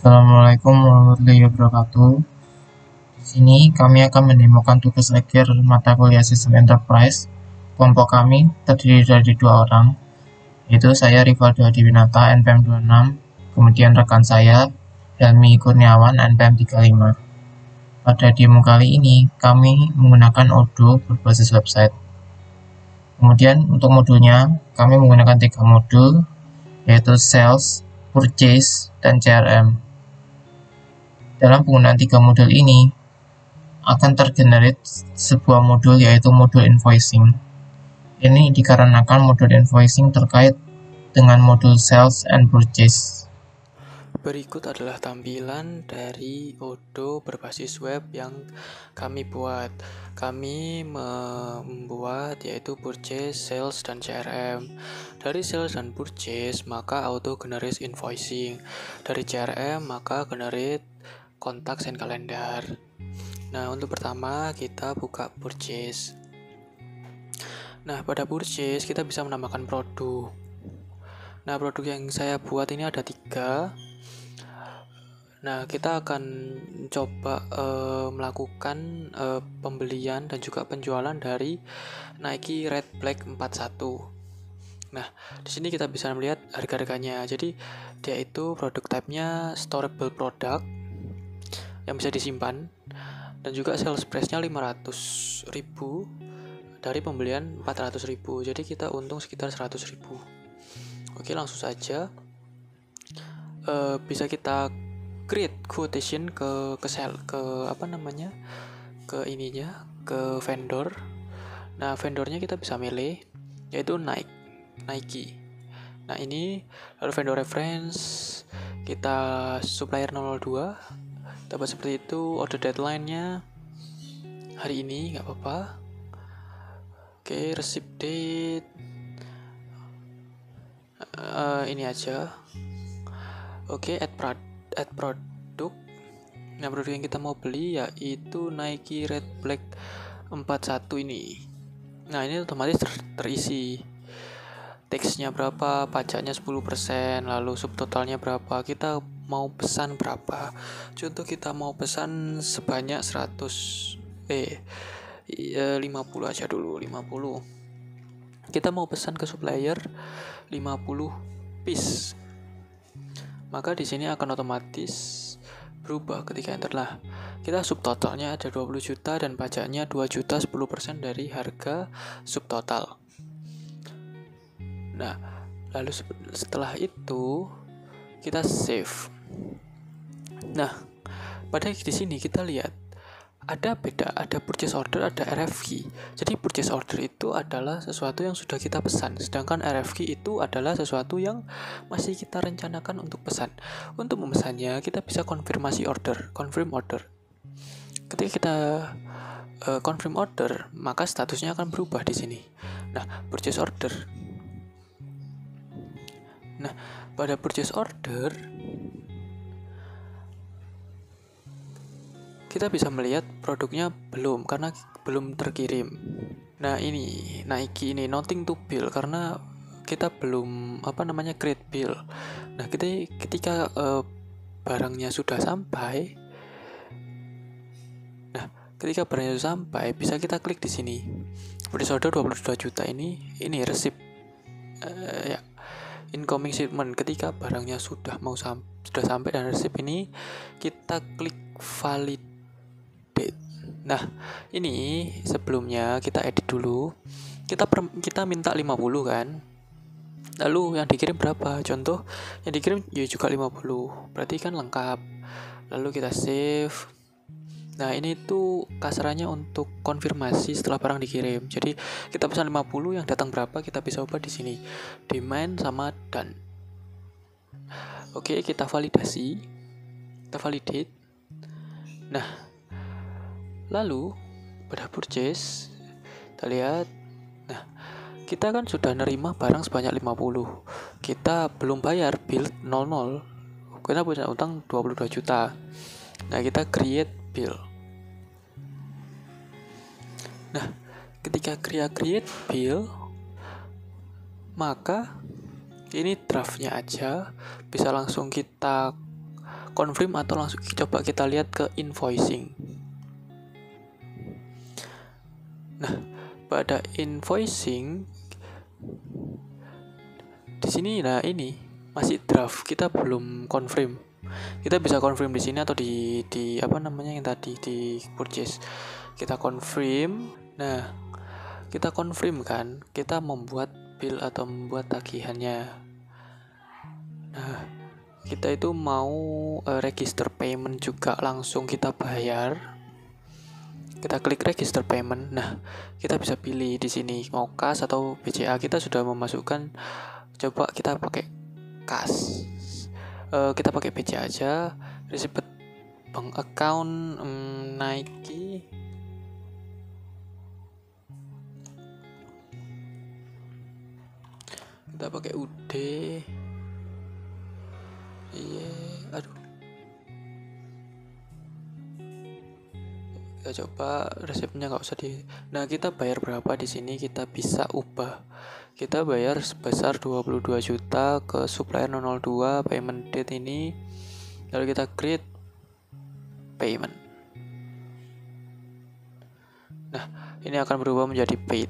Assalamualaikum warahmatullahi wabarakatuh. Di sini kami akan mendemokan tugas akhir mata kuliah Sistem Enterprise. Kelompok kami terdiri dari dua orang, yaitu saya Rivaldo Adiwinata NPM 26, kemudian rekan saya Helmi Kurniawan NPM 35. Pada demo kali ini, kami menggunakan Odoo berbasis website. Kemudian untuk modulnya, kami menggunakan 3 modul, yaitu Sales, Purchase, dan CRM. Dalam penggunaan 3 modul ini, akan tergenerate sebuah modul yaitu modul invoicing. Ini dikarenakan modul invoicing terkait dengan modul sales and purchase. Berikut adalah tampilan dari Odoo berbasis web yang kami buat. Kami membuat yaitu purchase, sales, dan CRM. Dari sales dan purchase, maka auto generate invoicing. Dari CRM, maka generate contacts and calendar. Nah, untuk pertama kita buka purchase. Nah, pada purchase kita bisa menambahkan produk. Nah, produk yang saya buat ini ada 3. Nah, kita akan coba melakukan pembelian dan juga penjualan dari Nike Red Black 41. Nah, di sini kita bisa melihat harga-harganya. Jadi, dia itu produk type-nya storable product yang bisa disimpan dan juga sales price-nya 500.000 dari pembelian 400.000. Jadi, kita untung sekitar 100.000. Oke, langsung saja. Bisa kita create quotation ke vendor. Nah, vendornya kita bisa milih yaitu Nike. Nah, ini lalu vendor reference kita supplier 002 dapat seperti itu. Order deadline-nya hari ini, nggak apa-apa. Oke, receipt date ini aja. Oke, add produk. Nah, produk yang kita mau beli yaitu Nike Red Black 41 ini. Nah, ini otomatis terisi. Teksnya berapa, pajaknya 10%, lalu subtotalnya berapa, kita mau pesan berapa. Contoh kita mau pesan sebanyak 50 aja dulu, 50. Kita mau pesan ke supplier 50 piece. Maka di sini akan otomatis berubah ketika enter lah. Kita subtotalnya ada 20 juta dan pajaknya 2 juta 10% dari harga subtotal. Nah, lalu setelah itu kita save. Nah, pada di sini kita lihat ada purchase order, ada RFQ. Jadi purchase order itu adalah sesuatu yang sudah kita pesan, sedangkan RFQ itu adalah sesuatu yang masih kita rencanakan untuk pesan. Untuk memesannya kita bisa confirm order. Ketika kita confirm order, maka statusnya akan berubah di sini. Nah, purchase order. Nah, pada purchase order kita bisa melihat produknya belum, karena belum terkirim. Nah, ini Nike ini nothing to bill karena kita belum create bill. Nah, ketika barangnya sudah sampai, bisa kita klik di sini. Purchase order 22 juta ini receipt ya. Incoming shipment, ketika barangnya sudah sampai dan receipt ini kita klik validate. Nah, ini sebelumnya kita edit dulu. Kita minta 50 kan. Lalu yang dikirim berapa? Contoh yang dikirim juga 50. Berarti kan lengkap. Lalu kita save. Nah, ini tuh kasarannya untuk konfirmasi setelah barang dikirim. Jadi, kita pesan 50, yang datang berapa kita bisa ubah di sini. Demand sama done. Oke, kita validasi. Kita validate. Nah, lalu pada purchase kita lihat. Nah, kita kan sudah nerima barang sebanyak 50. Kita belum bayar bill 00. Kita punya utang 22 juta. Nah, kita create bill. Nah, ketika create bill, maka ini draftnya aja, bisa langsung kita confirm atau langsung coba kita lihat ke invoicing. Nah, pada invoicing di sini, nah ini masih draft, kita belum confirm. Kita bisa confirm di sini atau di apa namanya yang tadi di purchase. Kita confirm. Nah, kita confirm kan, kita membuat bill atau membuat tagihannya. Nah, kita itu mau register payment juga, langsung kita bayar. Kita klik register payment. Nah, kita bisa pilih di sini mau kas atau BCA. Kita sudah memasukkan, coba kita pakai kas. Kita pakai BCA aja. Receipt bank account Nike. Kita pakai UD. Iya, aduh. Kita coba resepnya nggak usah di. Nah, kita bayar berapa di sini kita bisa ubah. Kita bayar sebesar 22 juta ke supplier 002 payment date ini. Lalu kita create payment. Nah, ini akan berubah menjadi paid.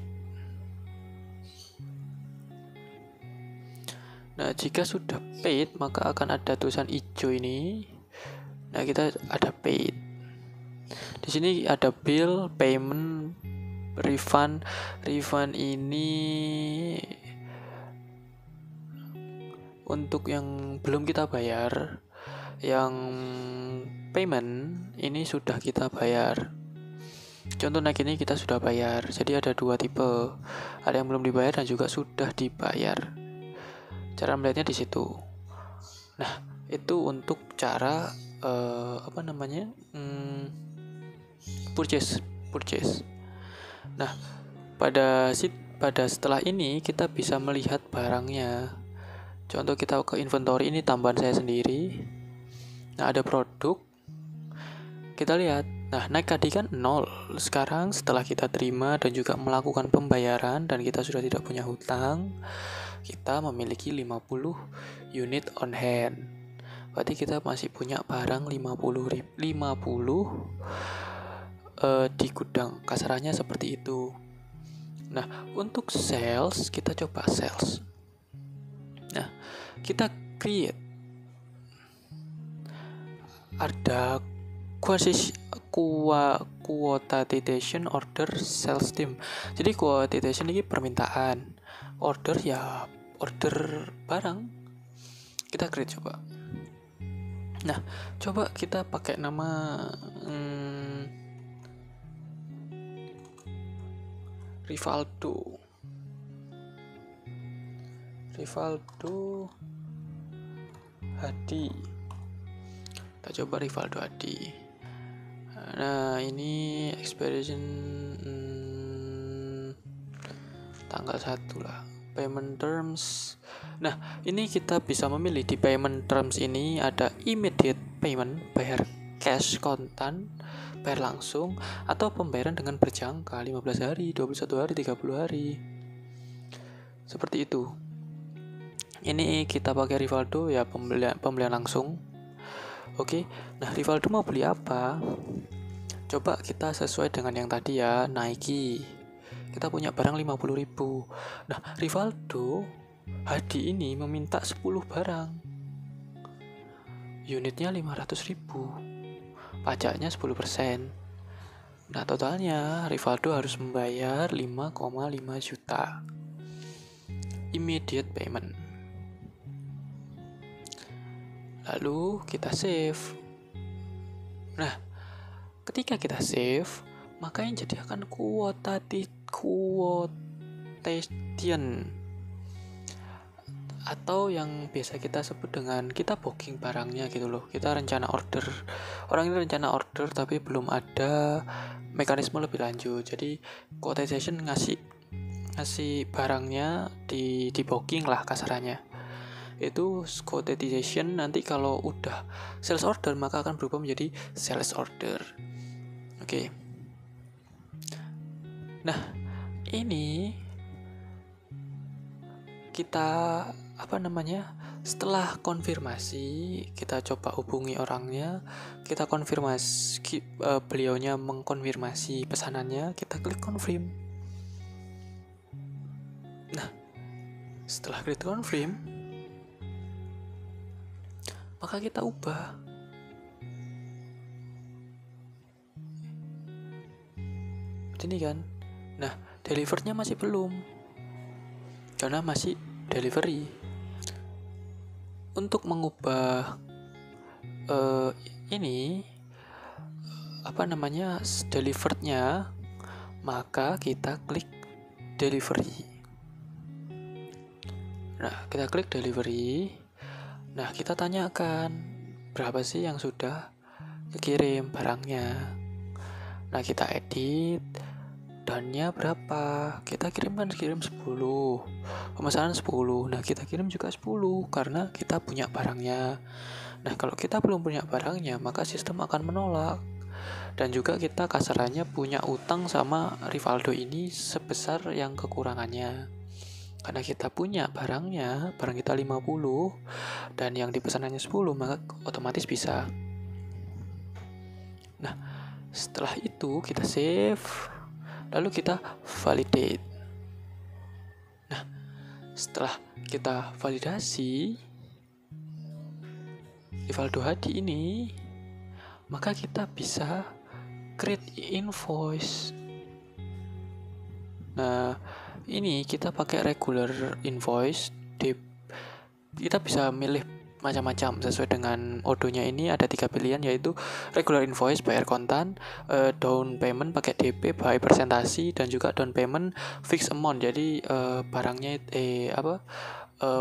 Nah, jika sudah paid, maka akan ada tulisan hijau ini. Nah, kita ada paid. Di sini ada bill, payment, refund. Refund ini untuk yang belum kita bayar. Yang payment ini sudah kita bayar. Contoh naik ini kita sudah bayar. Jadi ada dua tipe. Ada yang belum dibayar dan juga sudah dibayar. Cara melihatnya di situ. Nah, itu untuk cara purchase. Nah, pada setelah ini kita bisa melihat barangnya. Contoh kita ke inventory, ini tambahan saya sendiri. Nah, ada produk. Kita lihat. Nah, naik tadi kan 0. Sekarang setelah kita terima dan juga melakukan pembayaran dan kita sudah tidak punya hutang, kita memiliki 50 unit on hand. Berarti kita masih punya barang 50 di gudang. Kasarannya seperti itu. Nah, untuk sales, kita coba sales. Nah, kita create. Ada quotation order sales team. Jadi quotation ini permintaan. Order ya order barang. Kita create coba. Nah, coba kita pakai nama Rivaldo Hadi. Kita coba Rivaldo Hadi. Nah, ini expiration tanggal 1 lah. Payment terms. Nah, ini kita bisa memilih di payment terms ini ada immediate payment, bayar cash kontan, bayar langsung, atau pembayaran dengan berjangka 15 hari, 21 hari, 30 hari. Seperti itu. Ini kita pakai Rivaldo ya, pembelian langsung. Oke. Nah, Rivaldo mau beli apa? Coba kita sesuai dengan yang tadi ya, Nike. Kita punya barang 50.000. Nah, Rivaldo Hadi ini meminta 10 barang. Unitnya 500.000. Pajaknya 10%. Nah, totalnya Rivaldo harus membayar 5,5 juta. Immediate payment. Lalu kita save. Nah, ketika kita save, maka yang jadi akan quotation atau yang biasa kita sebut dengan kita booking barangnya gitu loh. Kita rencana order. Orang ini rencana order tapi belum ada mekanisme lebih lanjut. Jadi quotation ngasih barangnya di booking lah kasarannya. Itu quotation. Nanti kalau udah sales order maka akan berubah menjadi sales order. Oke. Nah, ini kita Setelah konfirmasi, kita coba hubungi orangnya, kita konfirmasi, beliaunya mengkonfirmasi pesanannya, kita klik confirm. Nah, setelah klik confirm, maka kita ubah. Ini kan. Nah, delivernya masih belum, karena masih delivery. Untuk mengubah deliverednya, maka kita klik delivery. Nah, kita klik delivery. Nah, kita tanyakan berapa sih yang sudah dikirim barangnya. Nah, kita edit, dannya berapa, kita kirim 10, pemesanan 10. Nah, kita kirim juga 10 karena kita punya barangnya. Nah, kalau kita belum punya barangnya, maka sistem akan menolak. Dan juga kita kasarannya punya utang sama Rivaldo ini sebesar yang kekurangannya. Karena kita punya barangnya, barang kita 50 dan yang dipesanannya 10, maka otomatis bisa. Nah, setelah itu kita save, lalu kita validate. Nah, setelah kita validasi Rivaldo Hadi ini, maka kita bisa create invoice. Nah, ini kita pakai regular invoice. Kita bisa milih macam-macam sesuai dengan odonya. Ini ada 3 pilihan, yaitu regular invoice bayar kontan, down payment pakai DP by presentasi, dan juga down payment fixed amount. Jadi barangnya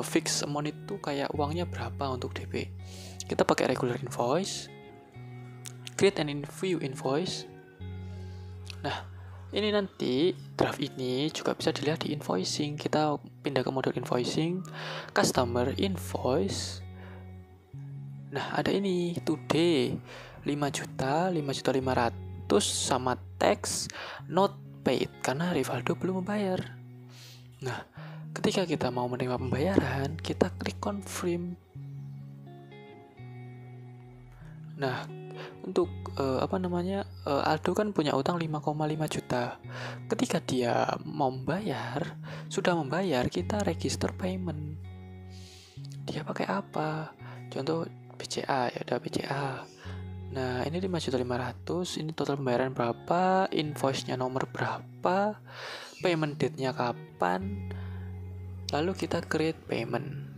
fixed amount itu kayak uangnya berapa untuk DP. Kita pakai regular invoice, create and view invoice. Nah, ini nanti draft ini juga bisa dilihat di invoicing. Kita pindah ke modul invoicing, customer invoice. Nah, ada ini today 5.500.000 sama tax not paid karena Rivaldo belum membayar. Nah, ketika kita mau menerima pembayaran, kita klik confirm. Nah, untuk Aldo kan punya utang 5,5 juta. Ketika dia mau membayar, sudah membayar, kita register payment. Dia pakai apa? Contoh BCA, ya udah BCA. Nah, ini 5.500.000, ini total pembayaran berapa, invoice-nya nomor berapa, payment date-nya kapan. Lalu kita create payment.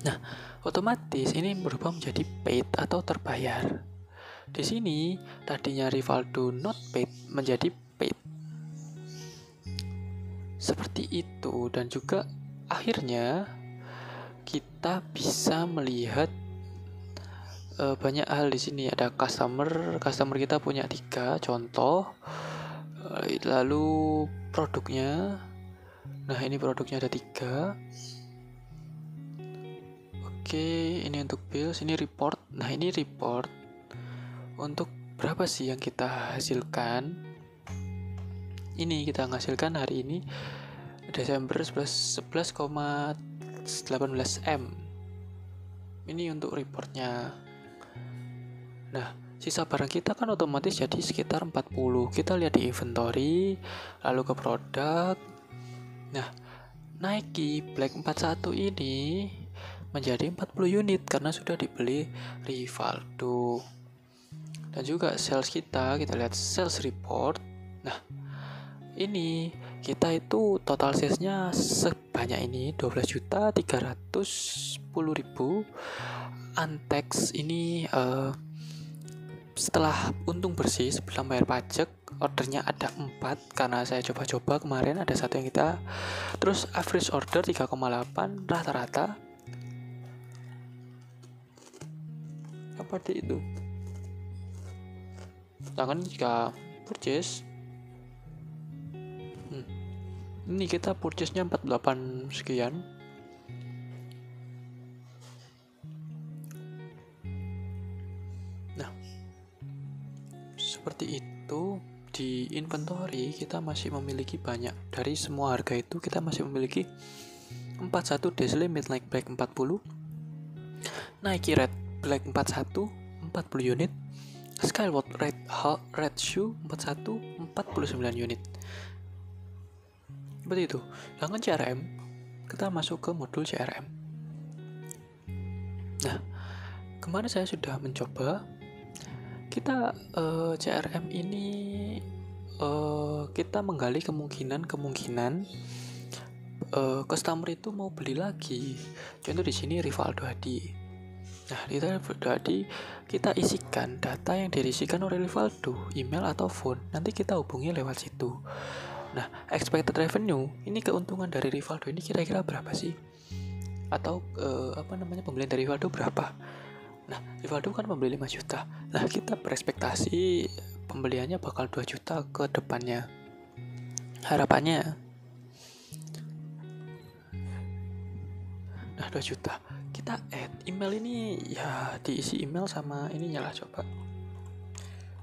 Nah, otomatis ini berubah menjadi paid atau terbayar. Di sini tadinya Rivaldo not paid menjadi paid. Seperti itu, dan juga akhirnya kita bisa melihat banyak hal di sini. Ada customer kita punya 3 contoh. Lalu produknya. Nah, ini produknya ada 3. Oke, ini untuk bills, ini report. Nah, ini report untuk berapa sih yang kita hasilkan. Ini kita menghasilkan hari ini Desember 11,18 M. Ini untuk reportnya. Nah, sisa barang kita kan otomatis jadi sekitar 40. Kita lihat di inventory, lalu ke produk. Nah, Nike Black 41 ini menjadi 40 unit karena sudah dibeli Rivaldo. Dan juga sales kita lihat sales report. Nah, ini kita itu total salesnya sebanyak ini 12.310.000. Antex ini setelah untung bersih sebelum bayar pajak, ordernya ada 4 karena saya coba-coba kemarin, ada 1 yang kita. Terus average order 3,8 rata-rata. Seperti itu. Sedangkan jika purchase, ini kita purchase-nya 48 sekian. Nah, seperti itu. Di inventory kita masih memiliki banyak. Dari semua harga itu kita masih memiliki 41 days limit like black 40, Nike red black 41 40 unit, Skyward red shoe 41 49 unit. Seperti itu. Sedangkan CRM, kita masuk ke modul CRM. Nah, kemarin saya sudah mencoba. Kita CRM ini kita menggali kemungkinan customer itu mau beli lagi. Contoh di sini Rivaldo Hadi. Nah, di Rivaldo Hadi kita isikan data yang dirisikan oleh Rivaldo, email atau phone. Nanti kita hubungi lewat situ. Nah, expected revenue, ini keuntungan dari Rivaldo ini kira-kira berapa sih? Atau pembelian dari Rivaldo berapa? Nah, Rivaldo kan membeli 5 juta. Nah, kita berekspektasi pembeliannya bakal 2 juta ke depannya. Harapannya. Nah, 2 juta. Kita add email ini, ya diisi email sama ininya lah, coba.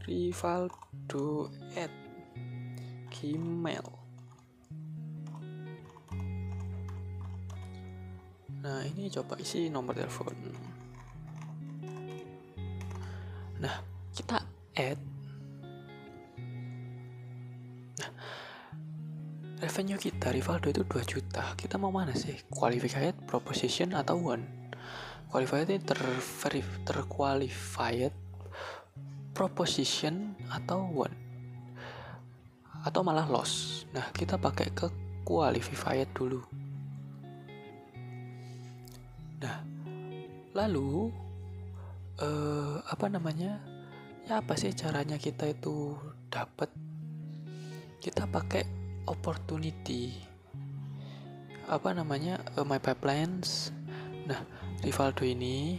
Rivaldo at Gmail. Nah, ini coba isi nomor telepon. Nah, kita add. Nah, revenue kita Rivaldo itu 2 juta. Kita mau mana sih? Qualified, proposition, atau one? Qualified ini terqualified, proposition, atau one, atau malah loss. Nah, kita pakai ke qualified dulu. Nah, lalu apa sih caranya kita itu dapat? Kita pakai opportunity, my pipelines. Nah, Rivaldo ini,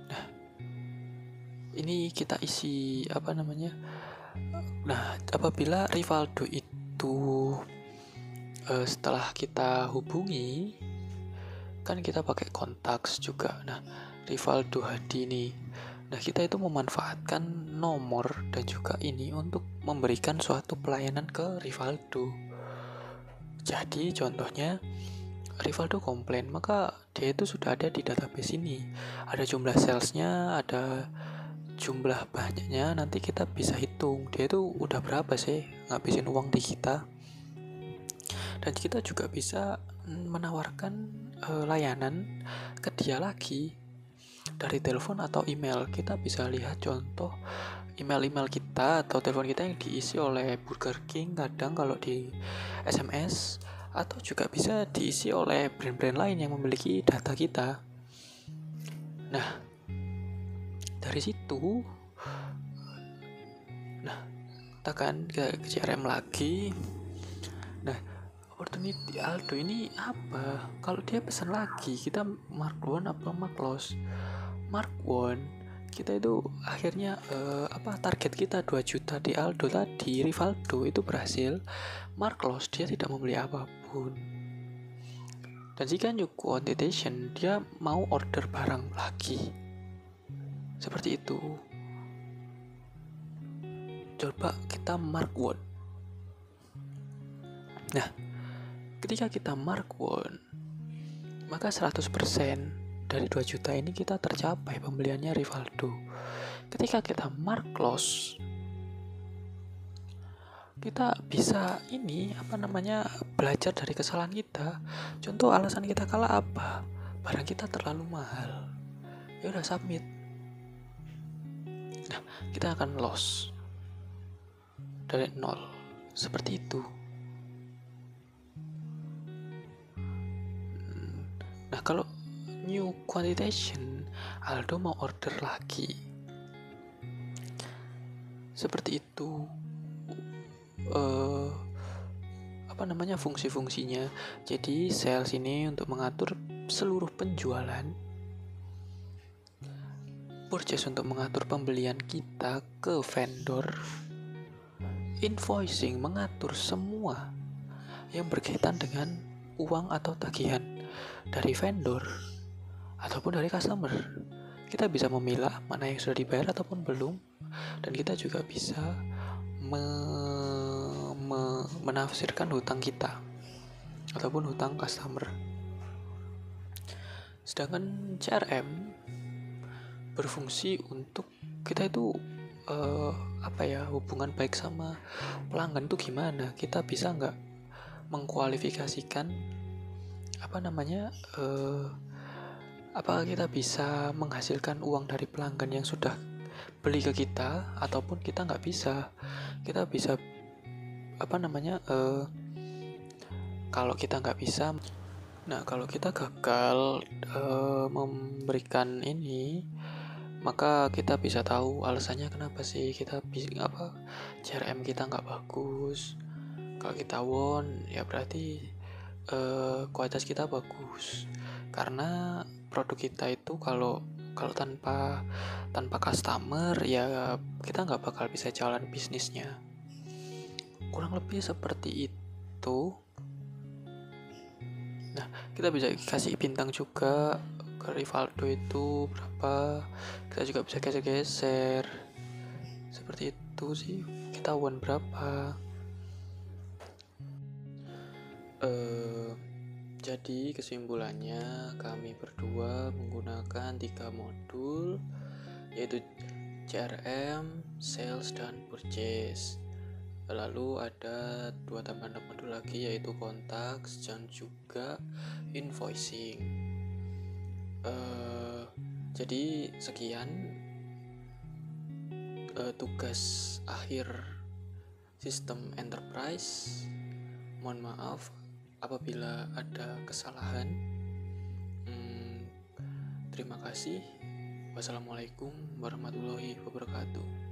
nah ini kita isi Nah, apabila Rivaldo itu setelah kita hubungi, kan kita pakai contacts juga. Nah, Rivaldo Hadi ini, nah kita itu memanfaatkan nomor dan juga ini untuk memberikan suatu pelayanan ke Rivaldo. Jadi contohnya Rivaldo komplain, maka dia itu sudah ada di database ini. Ada jumlah salesnya, ada jumlah banyaknya. Nanti kita bisa hitung dia itu udah berapa sih ngabisin uang di kita. Dan kita juga bisa menawarkan layanan ke dia lagi dari telepon atau email. Kita bisa lihat contoh email kita atau telepon kita yang diisi oleh Burger King kadang kalau di SMS, atau juga bisa diisi oleh brand-brand lain yang memiliki data kita. Nah, dari situ, nah kita kan ke CRM lagi. Nah, opportunity Aldo ini apa? Kalau dia pesan lagi, kita mark one apa mark loss? Mark one, kita itu akhirnya target kita 2 juta di Aldo tadi, Rivaldo itu berhasil. Mark loss, dia tidak membeli apapun. Dan jika new quotation, dia mau order barang lagi. Seperti itu. Coba kita mark one. Nah, ketika kita mark one, maka 100% dari 2 juta ini kita tercapai pembeliannya Rivaldo. Ketika kita mark loss, kita bisa belajar dari kesalahan kita. Contoh alasan kita kalah apa? Barang kita terlalu mahal. Ya udah submit. Nah, kita akan loss dari 0. Seperti itu. Nah, kalau new quantitation, Aldo mau order lagi. Seperti itu. Fungsi-fungsinya. Jadi sales ini untuk mengatur seluruh penjualan, purchase untuk mengatur pembelian kita ke vendor, invoicing mengatur semua yang berkaitan dengan uang atau tagihan dari vendor ataupun dari customer. Kita bisa memilah mana yang sudah dibayar ataupun belum, dan kita juga bisa menafsirkan hutang kita. ataupun hutang customer. Sedangkan CRM berfungsi untuk kita itu hubungan baik sama pelanggan itu gimana? Kita bisa nggak mengkualifikasikan apakah kita bisa menghasilkan uang dari pelanggan yang sudah beli ke kita, ataupun kita nggak bisa. Kita bisa kalau kita nggak bisa, nah kalau kita gagal memberikan ini, maka kita bisa tahu alasannya kenapa sih CRM kita nggak bagus. Kalau kita won, ya berarti kualitas kita bagus, karena produk kita itu kalau tanpa customer ya kita nggak bakal bisa jalan bisnisnya. Kurang lebih seperti itu. Nah, kita bisa kasih bintang juga ke Rivaldo itu berapa, kita juga bisa geser-geser seperti itu sih, kita won berapa. Jadi kesimpulannya, kami berdua menggunakan 3 modul, yaitu CRM, Sales, dan Purchase. Lalu ada 2 tambahan modul lagi, yaitu Contacts dan juga Invoicing. Jadi sekian tugas akhir sistem enterprise. Mohon maaf apabila ada kesalahan. Terima kasih. Wassalamualaikum warahmatullahi wabarakatuh.